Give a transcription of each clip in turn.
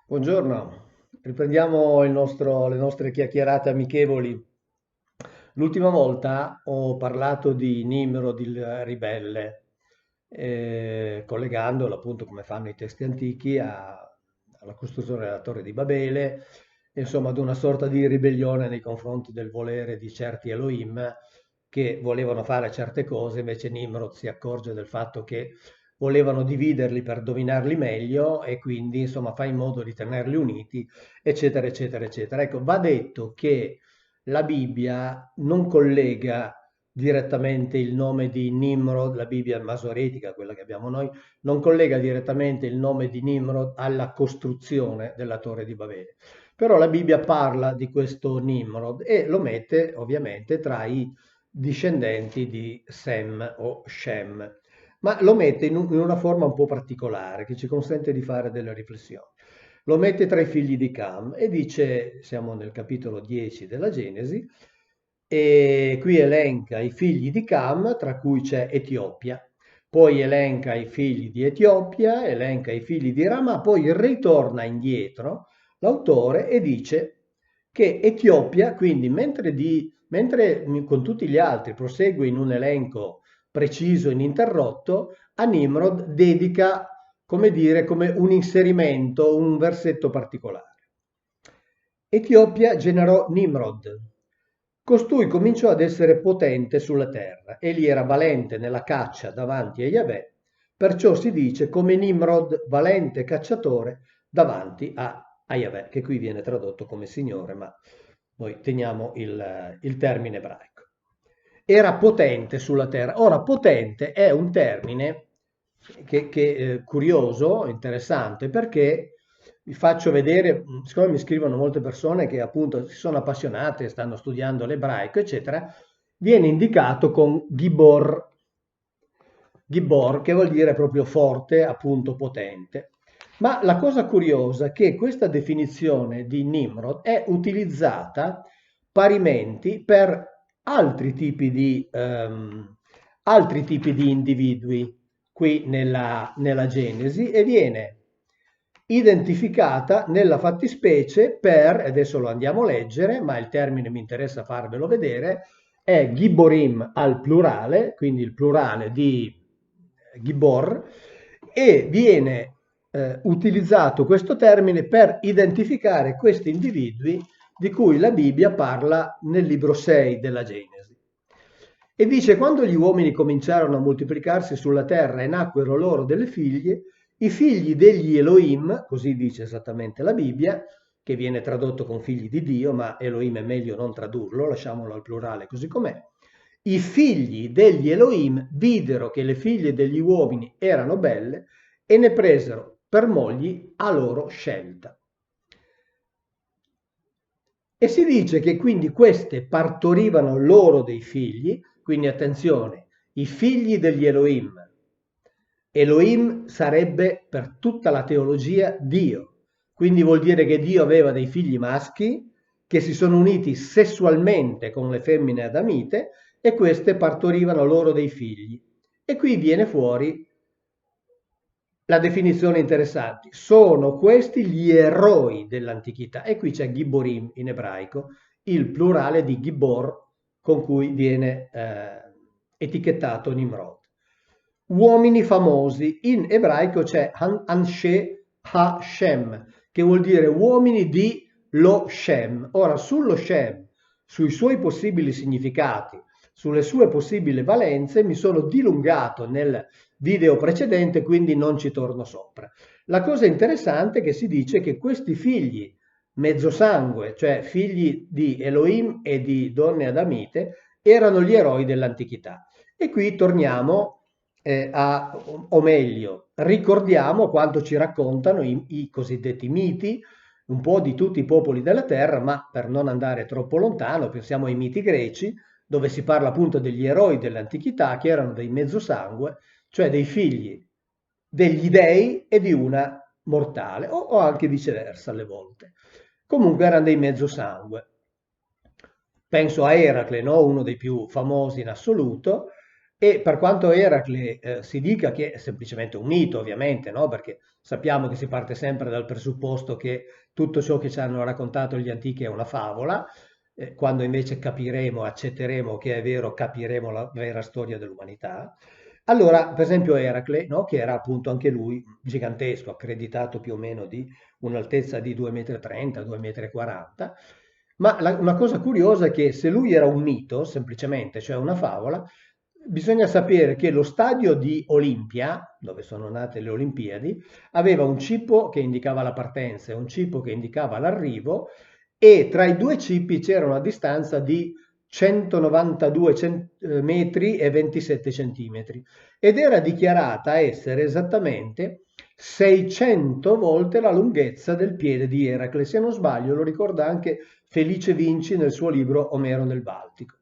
Buongiorno, riprendiamo le nostre chiacchierate amichevoli. L'ultima volta ho parlato di Nimrod il ribelle, collegandolo appunto come fanno i testi antichi alla costruzione della Torre di Babele, insomma ad una sorta di ribellione nei confronti del volere di certi Elohim che volevano fare certe cose, invece Nimrod si accorge del fatto che volevano dividerli per dominarli meglio e quindi insomma fa in modo di tenerli uniti, eccetera, eccetera, eccetera. Ecco, va detto che la Bibbia non collega direttamente il nome di Nimrod, la Bibbia masoretica, quella che abbiamo noi, non collega direttamente il nome di Nimrod alla costruzione della Torre di Babele. Però la Bibbia parla di questo Nimrod e lo mette ovviamente tra i discendenti di Sem o Shem, ma lo mette in una forma un po' particolare che ci consente di fare delle riflessioni. Lo mette tra i figli di Cam e dice, siamo nel capitolo 10 della Genesi, e qui elenca i figli di Cam, tra cui c'è Etiopia, poi elenca i figli di Etiopia, elenca i figli di Rama, poi ritorna indietro l'autore e dice che Etiopia, quindi mentre con tutti gli altri prosegue in un elenco preciso, ininterrotto, a Nimrod dedica, come dire, come un inserimento, un versetto particolare. Etiopia generò Nimrod. Costui cominciò ad essere potente sulla terra. Egli era valente nella caccia davanti a Yahweh, perciò si dice come Nimrod, valente cacciatore davanti a Yahweh, che qui viene tradotto come Signore, ma noi teniamo il termine ebraico. Era potente sulla terra. Ora, potente è un termine che curioso, interessante, perché vi faccio vedere, siccome mi scrivono molte persone che appunto si sono appassionate, stanno studiando l'ebraico, eccetera, viene indicato con Gibor, Gibor che vuol dire proprio forte, appunto potente. Ma la cosa curiosa è che questa definizione di Nimrod è utilizzata parimenti per altri tipi di individui qui nella Genesi e viene identificata nella fattispecie per, adesso lo andiamo a leggere, ma il termine mi interessa farvelo vedere, è Giborim al plurale, quindi il plurale di Gibor, e viene utilizzato questo termine per identificare questi individui di cui la Bibbia parla nel libro 6 della Genesi. E dice, quando gli uomini cominciarono a moltiplicarsi sulla terra e nacquero loro delle figlie, i figli degli Elohim, così dice esattamente la Bibbia, che viene tradotto con figli di Dio, ma Elohim è meglio non tradurlo, lasciamolo al plurale così com'è. I figli degli Elohim videro che le figlie degli uomini erano belle e ne presero per mogli a loro scelta. E si dice che quindi queste partorivano loro dei figli, quindi attenzione, i figli degli Elohim. Elohim sarebbe per tutta la teologia Dio, quindi vuol dire che Dio aveva dei figli maschi che si sono uniti sessualmente con le femmine adamite e queste partorivano loro dei figli. E qui viene fuori la definizione interessante. Sono questi gli eroi dell'antichità. E qui c'è Gibborim in ebraico, il plurale di Gibbor con cui viene etichettato Nimrod. Uomini famosi. In ebraico c'è Anshe Hashem, che vuol dire uomini di lo Shem. Ora, sullo Shem, sui suoi possibili significati, sulle sue possibili valenze, mi sono dilungato nel video precedente, quindi non ci torno sopra. La cosa interessante è che si dice che questi figli mezzosangue, cioè figli di Elohim e di donne adamite, erano gli eroi dell'antichità. E qui torniamo o meglio, ricordiamo quanto ci raccontano i cosiddetti miti, un po' di tutti i popoli della terra, ma per non andare troppo lontano, pensiamo ai miti greci, dove si parla appunto degli eroi dell'antichità che erano dei mezzosangue, cioè dei figli degli dei e di una mortale, o anche viceversa alle volte. Comunque erano dei mezzosangue. Penso a Eracle, no? Uno dei più famosi in assoluto, E per quanto Eracle si dica che è semplicemente un mito, ovviamente, no? Perché sappiamo che si parte sempre dal presupposto che tutto ciò che ci hanno raccontato gli antichi è una favola, quando invece capiremo, accetteremo che è vero, capiremo la vera storia dell'umanità. Allora, per esempio Eracle, no? Che era appunto anche lui gigantesco, accreditato più o meno di un'altezza di 2,30 m, 2,40 m, ma una cosa curiosa è che se lui era un mito, semplicemente, cioè una favola, bisogna sapere che lo stadio di Olimpia, dove sono nate le Olimpiadi, aveva un cippo che indicava la partenza e un cippo che indicava l'arrivo, e tra i due cippi c'era una distanza di 192 metri e 27 centimetri, ed era dichiarata essere esattamente 600 volte la lunghezza del piede di Eracle. Se non sbaglio, lo ricorda anche Felice Vinci nel suo libro Omero nel Baltico.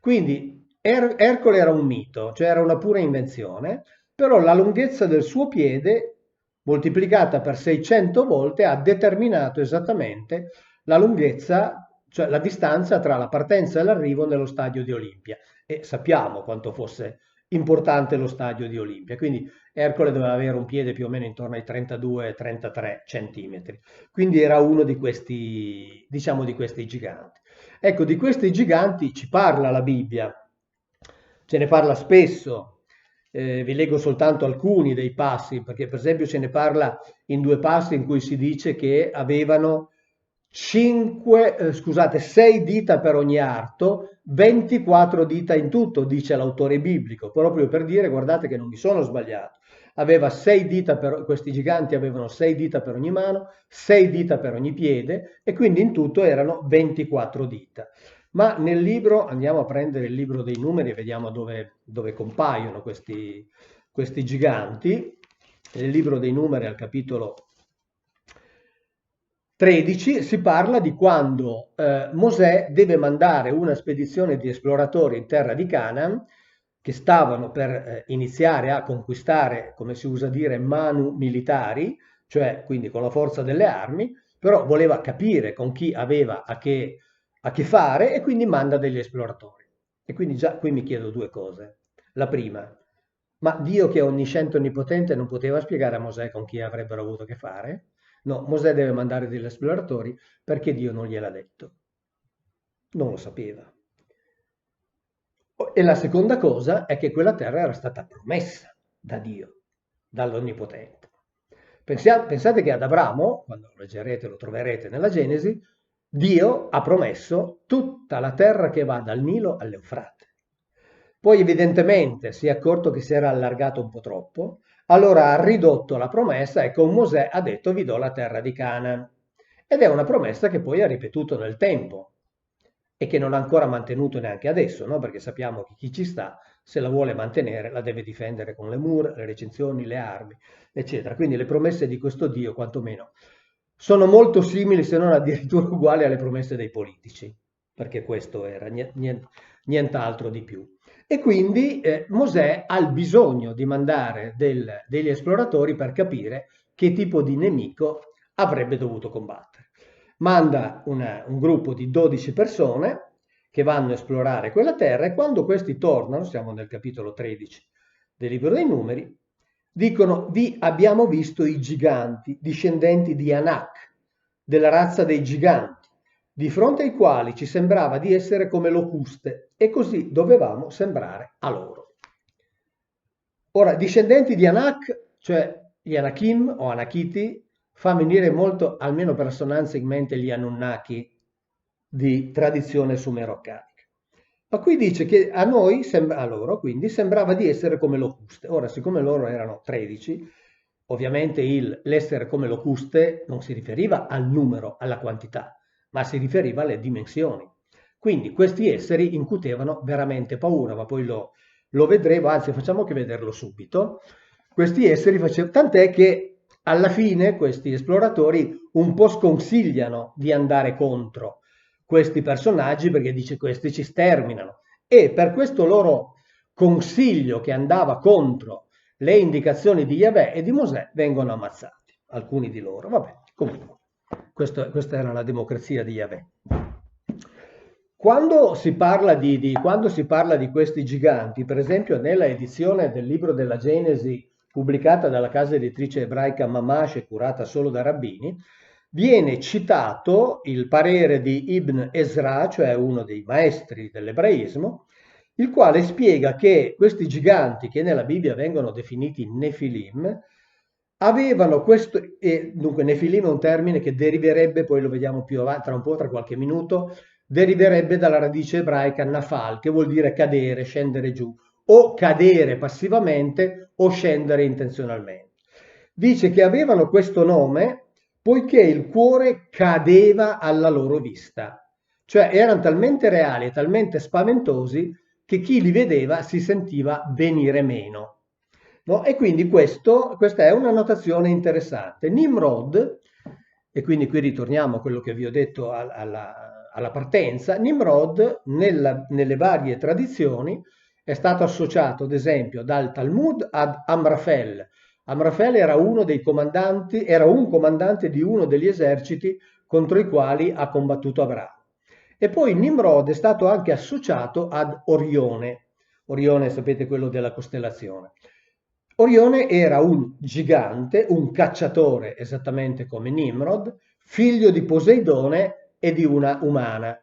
Quindi Ercole era un mito, cioè era una pura invenzione, però la lunghezza del suo piede moltiplicata per 600 volte ha determinato esattamente la lunghezza, cioè la distanza tra la partenza e l'arrivo nello stadio di Olimpia. E sappiamo quanto fosse importante lo stadio di Olimpia, quindi Ercole doveva avere un piede più o meno intorno ai 32-33 centimetri, quindi era uno di questi, diciamo, di questi giganti. Ecco, di questi giganti ci parla la Bibbia, ce ne parla spesso. Vi leggo soltanto alcuni dei passi, perché per esempio ce ne parla in due passi in cui si dice che avevano 6 dita per ogni arto, 24 dita in tutto, dice l'autore biblico, proprio per dire, guardate che non mi sono sbagliato. Aveva 6 dita questi giganti avevano 6 dita per ogni mano, 6 dita per ogni piede, e quindi in tutto erano 24 dita. Ma nel libro, andiamo a prendere il libro dei numeri e vediamo dove compaiono questi giganti. Nel libro dei numeri, al capitolo 13, si parla di quando Mosè deve mandare una spedizione di esploratori in terra di Canaan, che stavano per iniziare a conquistare, come si usa dire, manu militari, cioè quindi con la forza delle armi, però voleva capire con chi aveva a che fare, e quindi manda degli esploratori. E quindi già qui mi chiedo due cose. La prima, ma Dio, che è onnisciente e onnipotente, non poteva spiegare a Mosè con chi avrebbero avuto a che fare? No, Mosè deve mandare degli esploratori perché Dio non gliel'ha detto. Non lo sapeva. E la seconda cosa è che quella terra era stata promessa da Dio, dall'Onnipotente. Pensate che ad Abramo, quando lo leggerete, lo troverete nella Genesi, Dio ha promesso tutta la terra che va dal Nilo all'Eufrate. Poi evidentemente si è accorto che si era allargato un po' troppo, allora ha ridotto la promessa e con Mosè ha detto: vi do la terra di Canaan. Ed è una promessa che poi ha ripetuto nel tempo e che non ha ancora mantenuto neanche adesso, no? Perché sappiamo che chi ci sta, se la vuole mantenere, la deve difendere con le mura, le recinzioni, le armi, eccetera. Quindi le promesse di questo Dio, quantomeno, sono molto simili, se non addirittura uguali, alle promesse dei politici, perché questo era, nient'altro di più. E quindi Mosè ha il bisogno di mandare degli esploratori per capire che tipo di nemico avrebbe dovuto combattere. Manda un gruppo di 12 persone che vanno a esplorare quella terra, e quando questi tornano, siamo nel capitolo 13 del libro dei numeri, dicono: vi abbiamo visto i giganti, discendenti di Anak, della razza dei giganti, di fronte ai quali ci sembrava di essere come locuste, e così dovevamo sembrare a loro. Ora, discendenti di Anak, cioè gli Anakim o Anakiti, fa venire molto, almeno per assonanza, in mente gli Anunnaki di tradizione sumero-accanica. Ma qui dice che a noi, a loro, quindi, sembrava di essere come locuste. Ora, siccome loro erano 13, ovviamente l'essere come locuste non si riferiva al numero, alla quantità, ma si riferiva alle dimensioni. Quindi questi esseri incutevano veramente paura, ma poi lo vedremo, anzi facciamo che vederlo subito. Questi esseri facevano, tant'è che alla fine questi esploratori un po' sconsigliano di andare contro questi personaggi, perché dice: questi ci sterminano, e per questo loro consiglio che andava contro le indicazioni di Yahweh e di Mosè vengono ammazzati, alcuni di loro. Vabbè, comunque, questa era la democrazia di Yahweh. quando si parla di questi giganti, per esempio nella edizione del libro della Genesi pubblicata dalla casa editrice ebraica Mamash e curata solo da rabbini, viene citato il parere di Ibn Ezra, cioè uno dei maestri dell'ebraismo, il quale spiega che questi giganti, che nella Bibbia vengono definiti Nefilim, avevano questo, e dunque Nefilim è un termine che deriverebbe, poi lo vediamo più avanti, tra un po', tra qualche minuto, deriverebbe dalla radice ebraica nafal, che vuol dire cadere, scendere giù, o cadere passivamente o scendere intenzionalmente. Dice che avevano questo nome poiché il cuore cadeva alla loro vista, cioè erano talmente reali e talmente spaventosi che chi li vedeva si sentiva venire meno. No? E quindi questa è una notazione interessante. Nimrod, e quindi qui ritorniamo a quello che vi ho detto alla partenza, Nimrod nelle varie tradizioni è stato associato ad esempio dal Talmud ad Amrafel. Amrafel era uno dei comandanti, era un comandante di uno degli eserciti contro i quali ha combattuto Abramo. E poi Nimrod è stato anche associato ad Orione. Orione, sapete, quello della costellazione. Orione era un gigante, un cacciatore, esattamente come Nimrod, figlio di Poseidone e di una umana.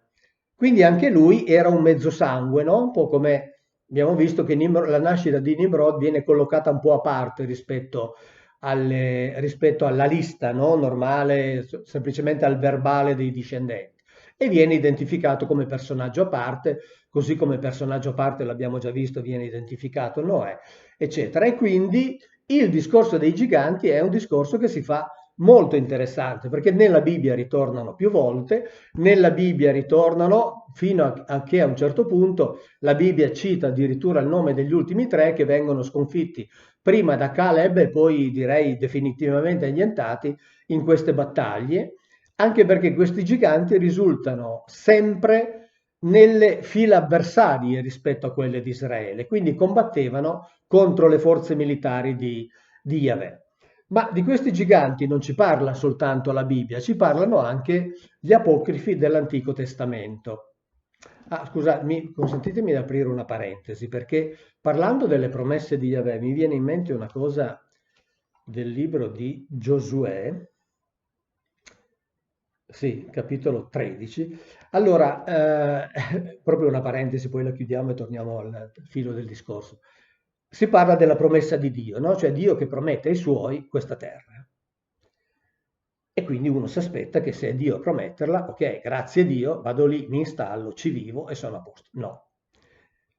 Quindi anche lui era un mezzosangue, no? Un po' come abbiamo visto che la nascita di Nimrod viene collocata un po' a parte rispetto alla lista, no? Normale, semplicemente al verbale dei discendenti. E viene identificato come personaggio a parte, così come personaggio a parte, l'abbiamo già visto, viene identificato Noè, eccetera. E quindi il discorso dei giganti è un discorso che si fa molto interessante, perché nella Bibbia ritornano più volte, nella Bibbia ritornano fino a che a un certo punto la Bibbia cita addirittura il nome degli ultimi tre che vengono sconfitti prima da Caleb e poi direi definitivamente annientati in queste battaglie, anche perché questi giganti risultano sempre nelle file avversarie rispetto a quelle di Israele, quindi combattevano contro le forze militari di Yahweh. Ma di questi giganti non ci parla soltanto la Bibbia, ci parlano anche gli apocrifi dell'Antico Testamento. Consentitemi di aprire una parentesi, perché parlando delle promesse di Yahweh mi viene in mente una cosa del libro di Giosuè, sì, capitolo 13. Allora, proprio una parentesi, poi la chiudiamo e torniamo al filo del discorso. Si parla della promessa di Dio, no? Cioè Dio che promette ai suoi questa terra. E quindi uno si aspetta che se è Dio a prometterla, ok, grazie a Dio, vado lì, mi installo, ci vivo e sono a posto. No.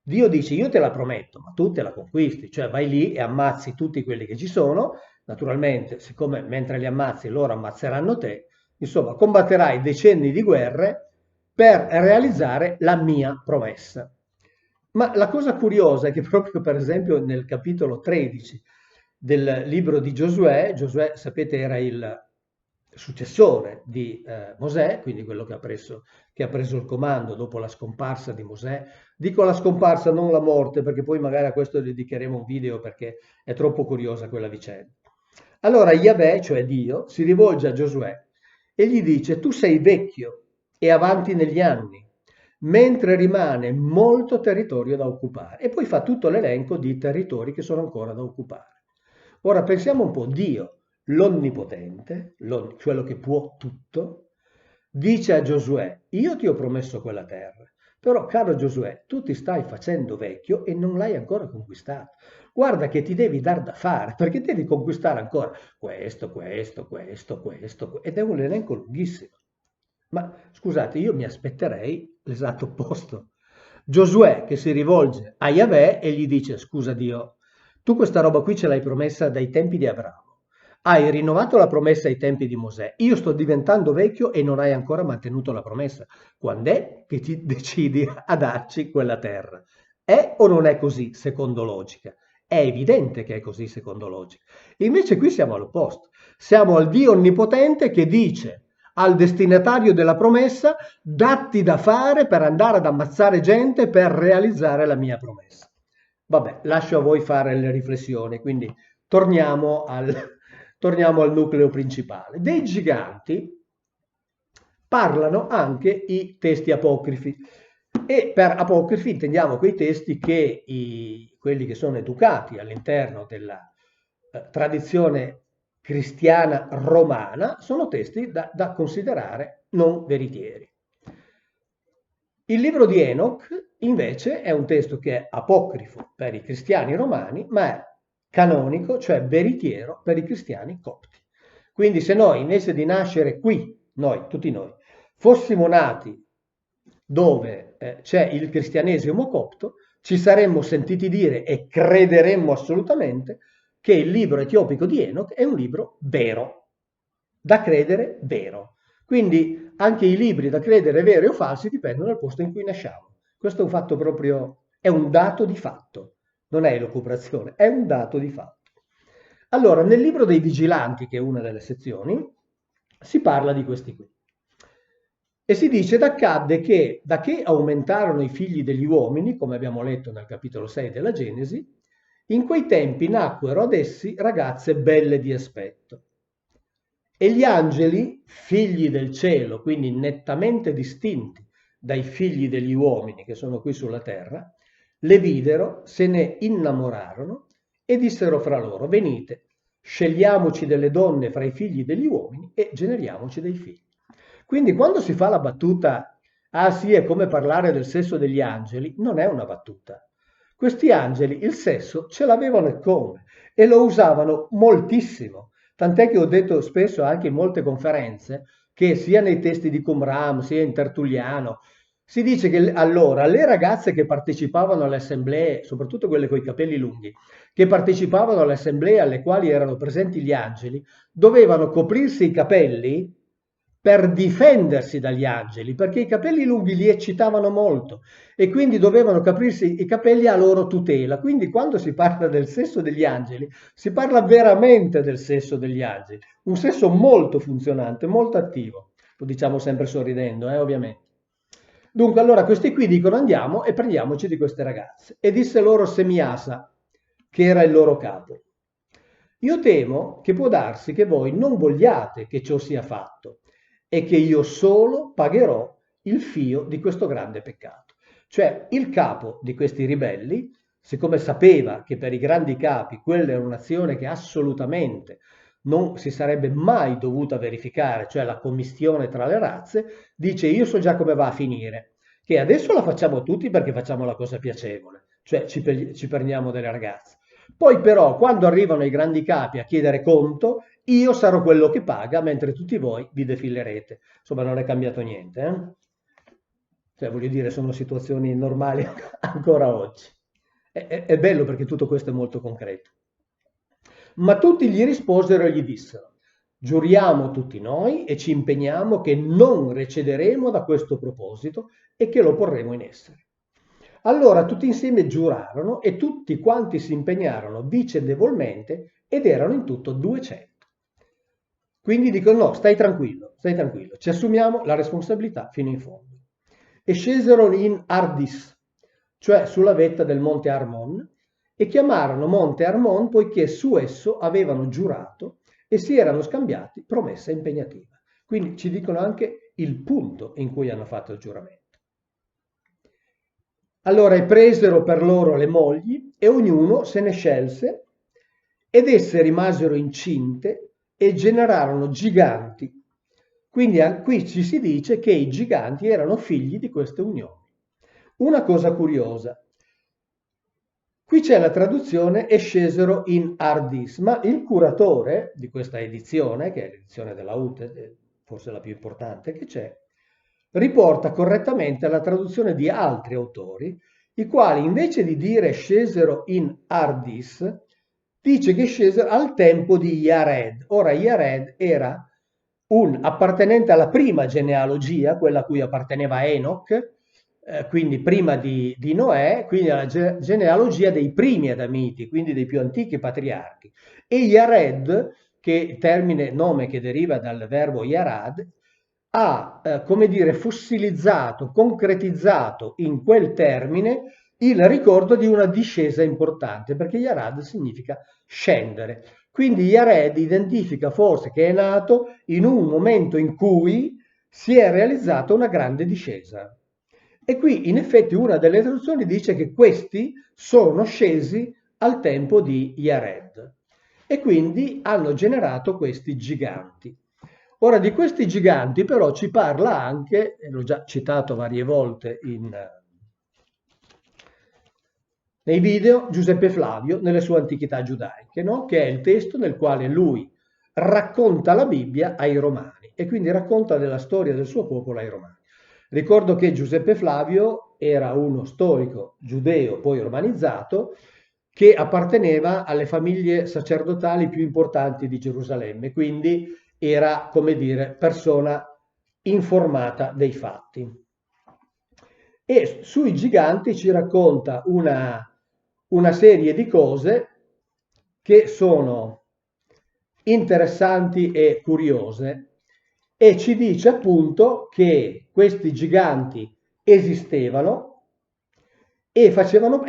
Dio dice io te la prometto, ma tu te la conquisti, cioè vai lì e ammazzi tutti quelli che ci sono, naturalmente, siccome mentre li ammazzi loro ammazzeranno te, insomma, combatterai decenni di guerre per realizzare la mia promessa. Ma la cosa curiosa è che proprio per esempio nel capitolo 13 del libro di Giosuè, Giosuè sapete era il successore di Mosè, quindi quello che ha preso il comando dopo la scomparsa di Mosè. Dico la scomparsa, non la morte, perché poi magari a questo dedicheremo un video perché è troppo curiosa quella vicenda. Allora Yahweh, cioè Dio, si rivolge a Giosuè e gli dice: tu sei vecchio e avanti negli anni, mentre rimane molto territorio da occupare. E poi fa tutto l'elenco di territori che sono ancora da occupare. Ora pensiamo un po', Dio, l'Onnipotente, quello che può tutto, dice a Giosuè: io ti ho promesso quella terra, però caro Giosuè, tu ti stai facendo vecchio e non l'hai ancora conquistata. Guarda che ti devi dar da fare, perché devi conquistare ancora questo, ed è un elenco lunghissimo. Ma scusate, io mi aspetterei l'esatto opposto. Giosuè che si rivolge a Yahweh e gli dice: scusa Dio, tu questa roba qui ce l'hai promessa dai tempi di Abramo. Hai rinnovato la promessa ai tempi di Mosè. Io sto diventando vecchio e non hai ancora mantenuto la promessa. Quando è che ti decidi a darci quella terra? È o non è così secondo logica? È evidente che è così secondo logica. E invece qui siamo all'opposto. Siamo al Dio onnipotente che dice al destinatario della promessa: datti da fare per andare ad ammazzare gente per realizzare la mia promessa. Vabbè, lascio a voi fare le riflessioni, quindi torniamo al nucleo principale. Dei giganti parlano anche i testi apocrifi. E per apocrifi intendiamo quei testi che quelli che sono educati all'interno della tradizione cristiana romana sono testi da considerare non veritieri. Il libro di Enoch invece è un testo che è apocrifo per i cristiani romani, ma è canonico, cioè veritiero per i cristiani copti. Quindi se noi invece di nascere qui, noi, tutti noi, fossimo nati dove c'è il cristianesimo copto, ci saremmo sentiti dire e crederemmo assolutamente che il libro etiopico di Enoch è un libro vero, da credere vero. Quindi anche i libri da credere veri o falsi dipendono dal posto in cui nasciamo. Questo è un fatto proprio, è un dato di fatto, non è elucubrazione, è un dato di fatto. Allora, nel libro dei vigilanti, che è una delle sezioni, si parla di questi qui. E si dice: ed accadde che, da che aumentarono i figli degli uomini, come abbiamo letto nel capitolo 6 della Genesi, in quei tempi nacquero ad essi ragazze belle di aspetto. E gli angeli, figli del cielo, quindi nettamente distinti dai figli degli uomini che sono qui sulla terra, le videro, se ne innamorarono e dissero fra loro: venite, scegliamoci delle donne fra i figli degli uomini e generiamoci dei figli. Quindi quando si fa la battuta, ah sì, è come parlare del sesso degli angeli, non è una battuta. Questi angeli il sesso ce l'avevano e come, e lo usavano moltissimo. Tant'è che ho detto spesso anche in molte conferenze che sia nei testi di Qumran sia in Tertulliano si dice che allora le ragazze che partecipavano alle assemblee, soprattutto quelle con i capelli lunghi, che partecipavano alle assemblee alle quali erano presenti gli angeli, dovevano coprirsi i capelli per difendersi dagli angeli, perché i capelli lunghi li eccitavano molto e quindi dovevano coprirsi i capelli a loro tutela. Quindi quando si parla del sesso degli angeli, si parla veramente del sesso degli angeli, un sesso molto funzionante, molto attivo. Lo diciamo sempre sorridendo, ovviamente. Dunque, allora questi qui dicono andiamo e prendiamoci di queste ragazze. E disse loro Semiasa, che era il loro capo: io temo che può darsi che voi non vogliate che ciò sia fatto e che io solo pagherò il fio di questo grande peccato. Cioè il capo di questi ribelli, siccome sapeva che per i grandi capi quella era un'azione che assolutamente non si sarebbe mai dovuta verificare, cioè la commistione tra le razze, dice io so già come va a finire, che adesso la facciamo tutti perché facciamo la cosa piacevole, cioè ci prendiamo delle ragazze. Poi però quando arrivano i grandi capi a chiedere conto, io sarò quello che paga mentre tutti voi vi defilerete. Insomma, non è cambiato niente, Cioè, voglio dire, sono situazioni normali ancora oggi. È bello perché tutto questo è molto concreto. Ma tutti gli risposero e gli dissero: giuriamo tutti noi e ci impegniamo che non recederemo da questo proposito e che lo porremo in essere. Allora tutti insieme giurarono e tutti quanti si impegnarono vicendevolmente ed erano in tutto 200. Quindi dicono no, stai tranquillo, ci assumiamo la responsabilità fino in fondo. E scesero in Ardis, cioè sulla vetta del monte Armon, e chiamarono monte Armon poiché su esso avevano giurato e si erano scambiati promessa impegnativa. Quindi ci dicono anche il punto in cui hanno fatto il giuramento. Allora presero per loro le mogli e ognuno se ne scelse ed esse rimasero incinte e generarono giganti. Quindi qui ci si dice che i giganti erano figli di queste unioni. Una cosa curiosa, qui c'è la traduzione e scesero in Ardis, ma il curatore di questa edizione, che è l'edizione della UTE, forse la più importante che c'è, riporta correttamente la traduzione di altri autori, i quali invece di dire scesero in Ardis, dice che scesero al tempo di Yared. Ora Yared era un appartenente alla prima genealogia, quella a cui apparteneva Enoch, quindi prima di Noè, quindi alla genealogia dei primi Adamiti, quindi dei più antichi patriarchi. E Yared, che termine, nome che deriva dal verbo Yarad, ha, come dire, fossilizzato, concretizzato in quel termine il ricordo di una discesa importante, perché Yarad significa scendere. Quindi Yared identifica forse che è nato in un momento in cui si è realizzata una grande discesa. E qui in effetti una delle traduzioni dice che questi sono scesi al tempo di Yared e quindi hanno generato questi giganti. Ora di questi giganti però ci parla anche, e l'ho già citato varie volte nei video, Giuseppe Flavio nelle sue Antichità giudaiche, no? Che è il testo nel quale lui racconta la Bibbia ai Romani e quindi racconta della storia del suo popolo ai Romani. Ricordo che Giuseppe Flavio era uno storico giudeo, poi romanizzato, che apparteneva alle famiglie sacerdotali più importanti di Gerusalemme, quindi era, come dire, persona informata dei fatti. E sui giganti ci racconta una serie di cose che sono interessanti e curiose e ci dice appunto che questi giganti esistevano e facevano,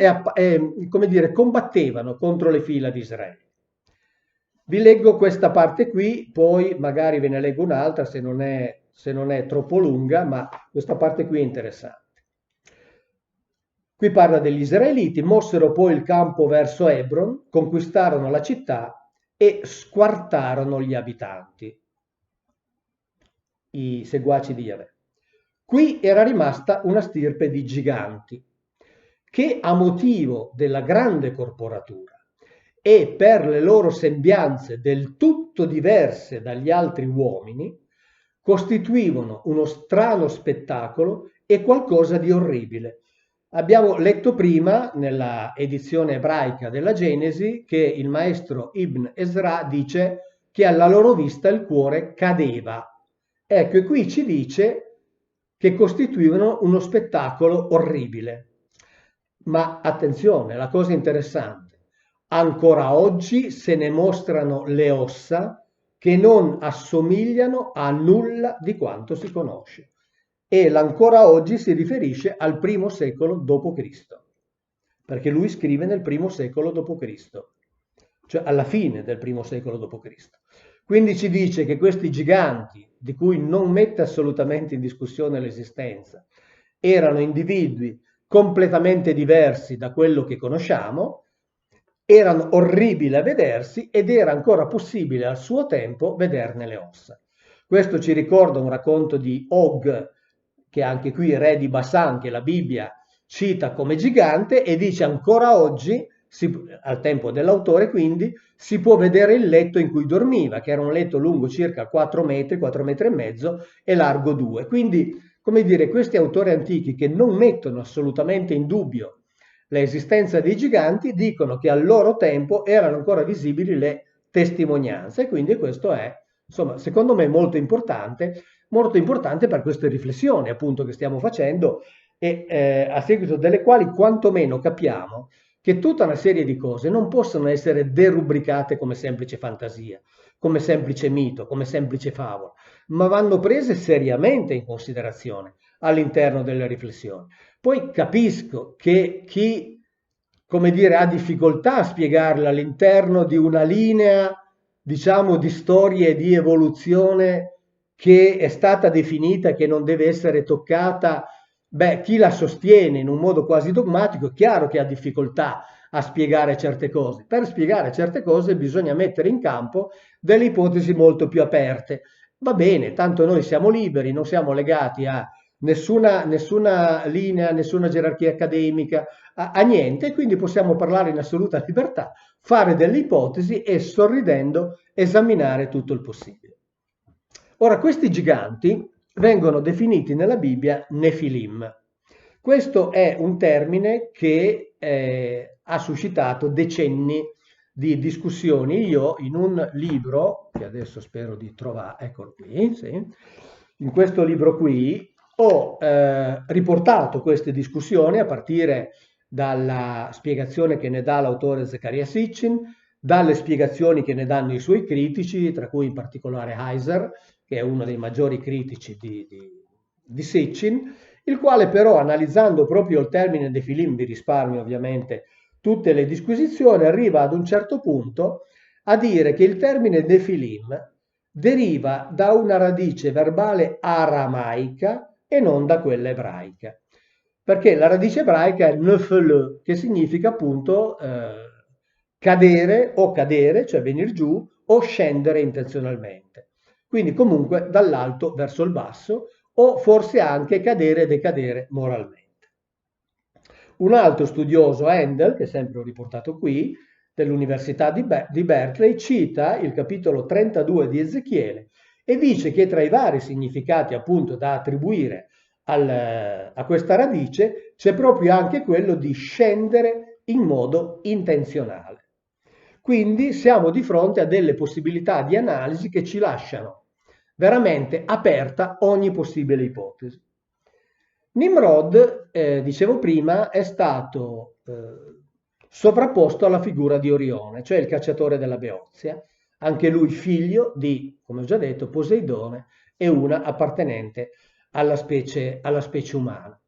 come dire, combattevano contro le fila di Israele. Vi leggo questa parte qui, poi magari ve ne leggo un'altra se non è troppo lunga, ma questa parte qui è interessante. Qui parla degli israeliti, mossero poi il campo verso Hebron, conquistarono la città e squartarono gli abitanti, i seguaci di Yahweh. Qui era rimasta una stirpe di giganti che a motivo della grande corporatura e per le loro sembianze del tutto diverse dagli altri uomini, costituivano uno strano spettacolo e qualcosa di orribile. Abbiamo letto prima, nella edizione ebraica della Genesi, che il maestro Ibn Ezra dice che alla loro vista il cuore cadeva. Ecco, e qui ci dice che costituivano uno spettacolo orribile. Ma attenzione, la cosa interessante, ancora oggi se ne mostrano le ossa che non assomigliano a nulla di quanto si conosce. E l'ancora oggi si riferisce al primo secolo d.C., perché lui scrive nel primo secolo d.C., cioè alla fine del primo secolo d.C. Quindi ci dice che questi giganti, di cui non mette assolutamente in discussione l'esistenza, erano individui completamente diversi da quello che conosciamo, erano orribili a vedersi ed era ancora possibile al suo tempo vederne le ossa. Questo ci ricorda un racconto di Og, che anche qui re di Basan, che la Bibbia cita come gigante e dice ancora oggi, al tempo dell'autore quindi, si può vedere il letto in cui dormiva, che era un letto lungo circa 4 metri, 4 metri e mezzo e largo 2. Quindi, come dire, questi autori antichi che non mettono assolutamente in dubbio l'esistenza dei giganti dicono che al loro tempo erano ancora visibili le testimonianze e quindi questo è, insomma, secondo me molto importante per queste riflessioni appunto che stiamo facendo e a seguito delle quali quantomeno capiamo che tutta una serie di cose non possono essere derubricate come semplice fantasia, come semplice mito, come semplice favola, ma vanno prese seriamente in considerazione all'interno delle riflessioni. Poi capisco che chi, come dire, ha difficoltà a spiegarle all'interno di una linea, diciamo, di storia e di evoluzione che è stata definita, che non deve essere toccata, beh, chi la sostiene in un modo quasi dogmatico, è chiaro che ha difficoltà a spiegare certe cose. Per spiegare certe cose bisogna mettere in campo delle ipotesi molto più aperte. Va bene, tanto noi siamo liberi, non siamo legati a nessuna linea, nessuna gerarchia accademica, a niente, quindi possiamo parlare in assoluta libertà, fare delle ipotesi e sorridendo esaminare tutto il possibile. Ora, questi giganti vengono definiti nella Bibbia Nefilim. Questo è un termine che ha suscitato decenni di discussioni. Io in un libro, che adesso spero di trovare, eccolo qui, sì, in questo libro qui ho riportato queste discussioni a partire dalla spiegazione che ne dà l'autore Zecharia Sitchin, dalle spiegazioni che ne danno i suoi critici, tra cui in particolare Heiser, che è uno dei maggiori critici di Sitchin, il quale però, analizzando proprio il termine Nefilim, vi risparmio ovviamente tutte le disquisizioni, arriva ad un certo punto a dire che il termine Nefilim deriva da una radice verbale aramaica e non da quella ebraica. perché la radice ebraica è nefele, che significa appunto cadere o cadere, cioè venire giù, o scendere intenzionalmente. Quindi comunque dall'alto verso il basso, o forse anche cadere e decadere moralmente. Un altro studioso, Handel, che è sempre riportato qui, dell'Università di Berkeley, cita il capitolo 32 di Ezechiele e dice che tra i vari significati appunto da attribuire a questa radice c'è proprio anche quello di scendere in modo intenzionale. Quindi siamo di fronte a delle possibilità di analisi che ci lasciano veramente aperta ogni possibile ipotesi. Nimrod, dicevo prima, è stato sovrapposto alla figura di Orione, cioè il cacciatore della Beozia, anche lui figlio di, come ho già detto, Poseidone e una appartenente alla specie umana.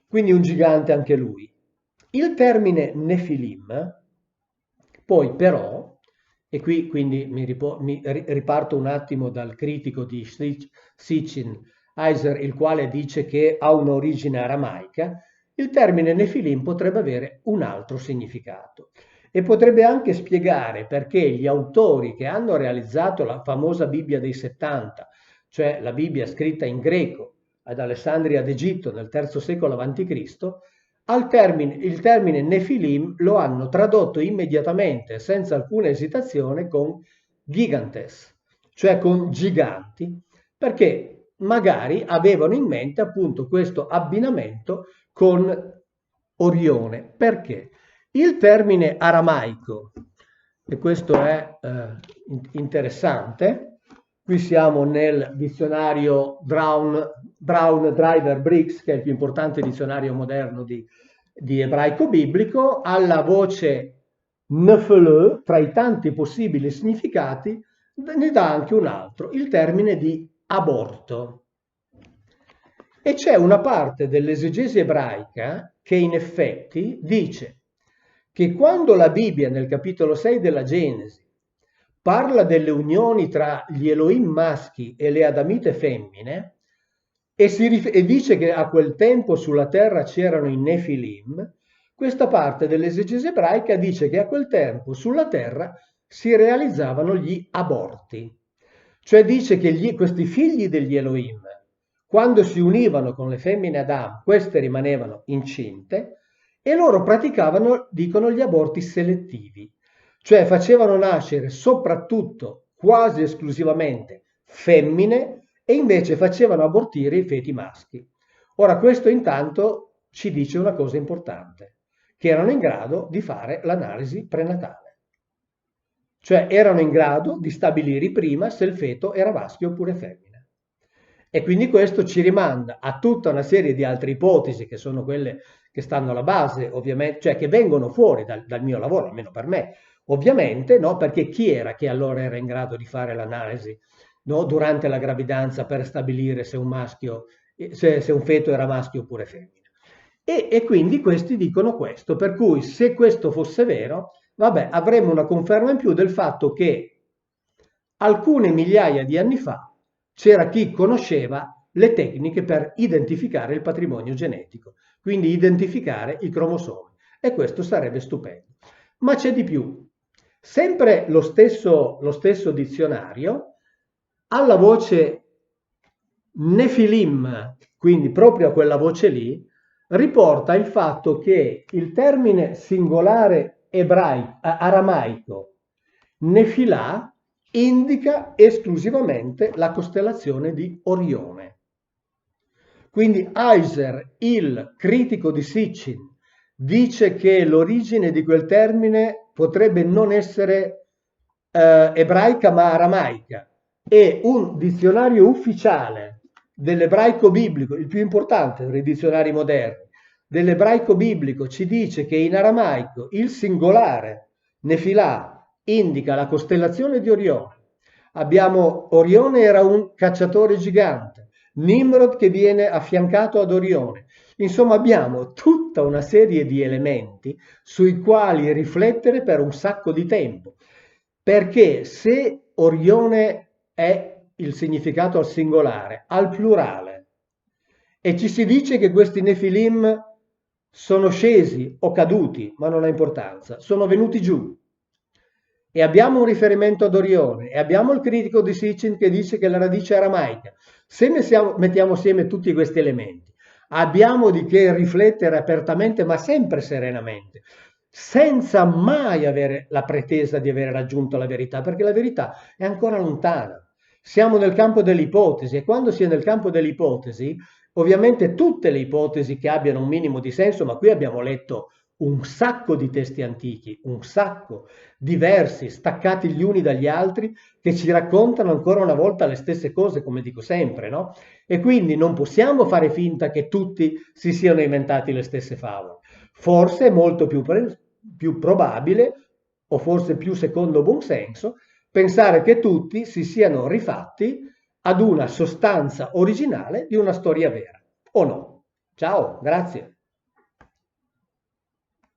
Quindi un gigante anche lui. Il termine Nefilim, poi però, e qui quindi riparto un attimo dal critico di Sitchin, Heiser, il quale dice che ha un'origine aramaica, il termine Nefilim potrebbe avere un altro significato e potrebbe anche spiegare perché gli autori che hanno realizzato la famosa Bibbia dei 70, cioè la Bibbia scritta in greco ad Alessandria d'Egitto nel III secolo a.C., il termine Nefilim lo hanno tradotto immediatamente, senza alcuna esitazione, con gigantes, cioè con giganti, perché magari avevano in mente appunto questo abbinamento con Orione. Perché? Il termine aramaico, e questo è interessante, qui siamo nel dizionario Brown Driver Briggs, che è il più importante dizionario moderno di ebraico biblico, alla voce nefele, tra i tanti possibili significati, ne dà anche un altro, il termine di aborto. E c'è una parte dell'esegesi ebraica che in effetti dice che quando la Bibbia nel capitolo 6 della Genesi parla delle unioni tra gli Elohim maschi e le Adamite femmine e dice che a quel tempo sulla terra c'erano i Nefilim, questa parte dell'esegesi ebraica dice che a quel tempo sulla terra si realizzavano gli aborti, cioè dice che questi figli degli Elohim, quando si univano con le femmine Adam, queste rimanevano incinte e loro praticavano, dicono, gli aborti selettivi, cioè facevano nascere soprattutto, quasi esclusivamente, femmine e invece facevano abortire i feti maschi. Ora, questo intanto ci dice una cosa importante, che erano in grado di fare l'analisi prenatale. Cioè erano in grado di stabilire prima se il feto era maschio oppure femmina. E quindi questo ci rimanda a tutta una serie di altre ipotesi che sono quelle che stanno alla base, ovviamente, cioè che vengono fuori dal mio lavoro, almeno per me, ovviamente, no? Perché chi era che allora era in grado di fare l'analisi, no? Durante la gravidanza per stabilire se un maschio, se un feto era maschio oppure femmina. E quindi questi dicono questo, per cui se questo fosse vero, vabbè, avremmo una conferma in più del fatto che alcune migliaia di anni fa c'era chi conosceva le tecniche per identificare il patrimonio genetico, quindi identificare i cromosomi. E questo sarebbe stupendo. Ma c'è di più. Sempre lo stesso dizionario, alla voce Nefilim, quindi proprio a quella voce lì, riporta il fatto che il termine singolare aramaico Nefilà indica esclusivamente la costellazione di Orione. Quindi Heiser, il critico di Sitchin, dice che l'origine di quel termine potrebbe non essere ebraica ma aramaica e un dizionario ufficiale dell'ebraico biblico, il più importante dei dizionari moderni, dell'ebraico biblico ci dice che in aramaico il singolare Nefilà indica la costellazione di Orione. Orione era un cacciatore gigante, Nimrod che viene affiancato ad Orione. Insomma, abbiamo tutta una serie di elementi sui quali riflettere per un sacco di tempo, perché se Orione è il significato al singolare, al plurale, e ci si dice che questi Nefilim sono scesi o caduti, ma non ha importanza, sono venuti giù. E abbiamo un riferimento ad Orione e abbiamo il critico di Sitchin che dice che la radice è aramaica. Se mettiamo assieme tutti questi elementi, abbiamo di che riflettere apertamente, ma sempre serenamente, senza mai avere la pretesa di aver raggiunto la verità, perché la verità è ancora lontana. Siamo nel campo dell'ipotesi e quando si è nel campo dell'ipotesi, ovviamente tutte le ipotesi che abbiano un minimo di senso, ma qui abbiamo letto un sacco di testi antichi, un sacco, diversi, staccati gli uni dagli altri, che ci raccontano ancora una volta le stesse cose, come dico sempre, no? E quindi non possiamo fare finta che tutti si siano inventati le stesse favole. Forse è molto più probabile, o forse più secondo buon senso, pensare che tutti si siano rifatti ad una sostanza originale di una storia vera. O no? Ciao, grazie.